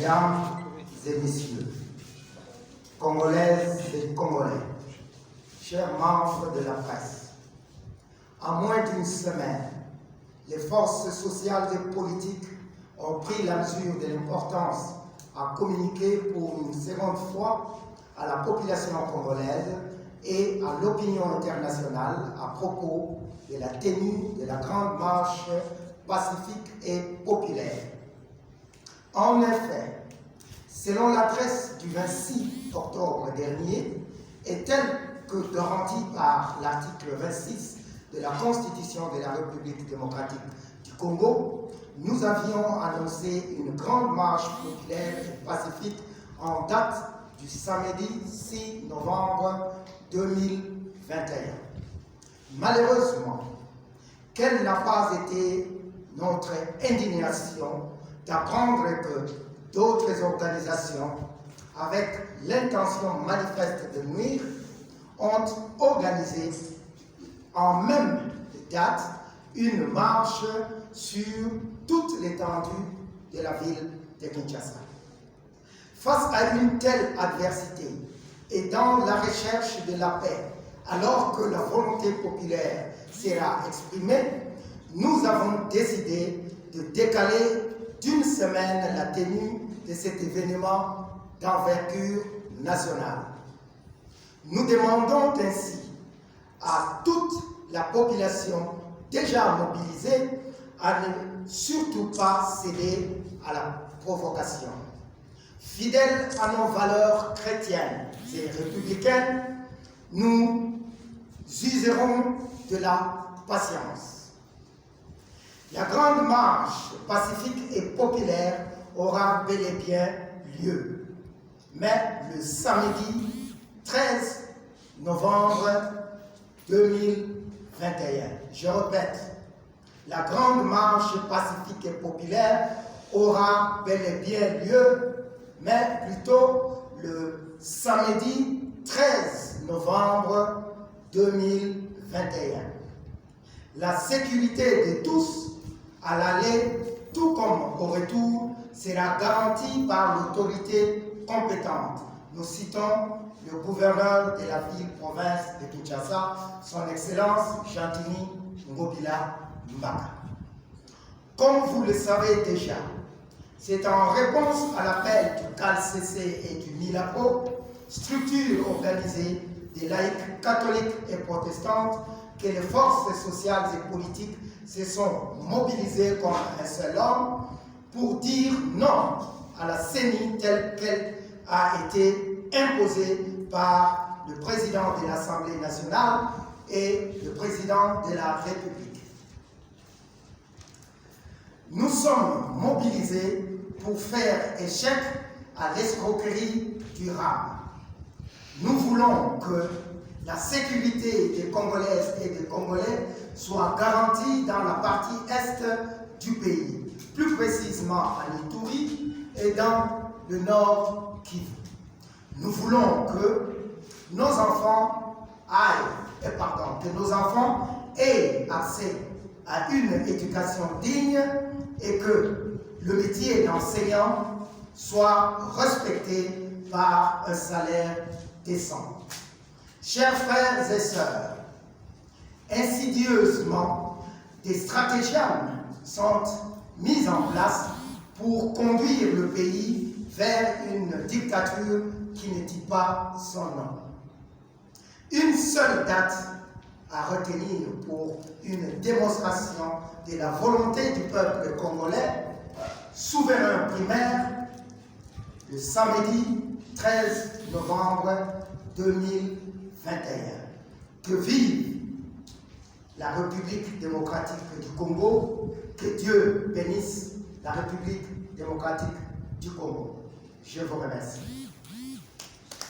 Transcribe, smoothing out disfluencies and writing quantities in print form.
Mesdames et Messieurs, Congolaises et Congolais, chers membres de la presse, en moins d'une semaine, les forces sociales et politiques ont pris la mesure de l'importance à communiquer pour une seconde fois à la population congolaise et à l'opinion internationale à propos de la tenue de la Grande Marche pacifique et populaire. En effet, selon l'adresse du 26 octobre dernier, et telle que garantie par l'article 26 de la Constitution de la République démocratique du Congo, nous avions annoncé une grande marche populaire et pacifique en date du samedi 6 novembre 2021. Malheureusement, quelle n'a pas été notre indignation d'apprendre que d'autres organisations, avec l'intention manifeste de nuire, ont organisé en même date une marche sur toute l'étendue de la ville de Kinshasa. Face à une telle adversité et dans la recherche de la paix, alors que la volonté populaire sera exprimée, nous avons décidé de décaler d'une semaine la tenue de cet événement d'envergure nationale. Nous demandons ainsi à toute la population déjà mobilisée à ne surtout pas céder à la provocation. Fidèles à nos valeurs chrétiennes et républicaines, nous userons de la patience. La grande marche pacifique et populaire aura bel et bien lieu, mais le samedi 13 novembre 2021. Je répète, la grande marche pacifique et populaire aura bel et bien lieu, mais plutôt le samedi 13 novembre 2021. La sécurité de tous à l'aller, tout comme au retour, sera garantie par l'autorité compétente. Nous citons le gouverneur de la ville-province de Kinshasa, son Excellence Chantini Ngobila Mbaka. Comme vous le savez déjà, c'est en réponse à l'appel du CALCC et du MILAPO, structure organisée des laïcs catholiques et protestantes, que les forces sociales et politiques se sont mobilisées comme un seul homme pour dire non à la CENI telle qu'elle a été imposée par le président de l'Assemblée nationale et le président de la République. Nous sommes mobilisés pour faire échec à l'escroquerie durable. Nous voulons que la sécurité des Congolaises et des Congolais soit garantie dans la partie est du pays, plus précisément à Ituri et dans le nord Kivu. Nous voulons que nos enfants aient accès à une éducation digne et que le métier d'enseignant soit respecté par un salaire décent. Chers frères et sœurs, insidieusement, des stratagèmes sont mis en place pour conduire le pays vers une dictature qui ne dit pas son nom. Une seule date à retenir pour une démonstration de la volonté du peuple congolais, souverain primaire, le samedi 13 novembre 2021. Que vive la République démocratique du Congo, que Dieu bénisse la République démocratique du Congo. Je vous remercie.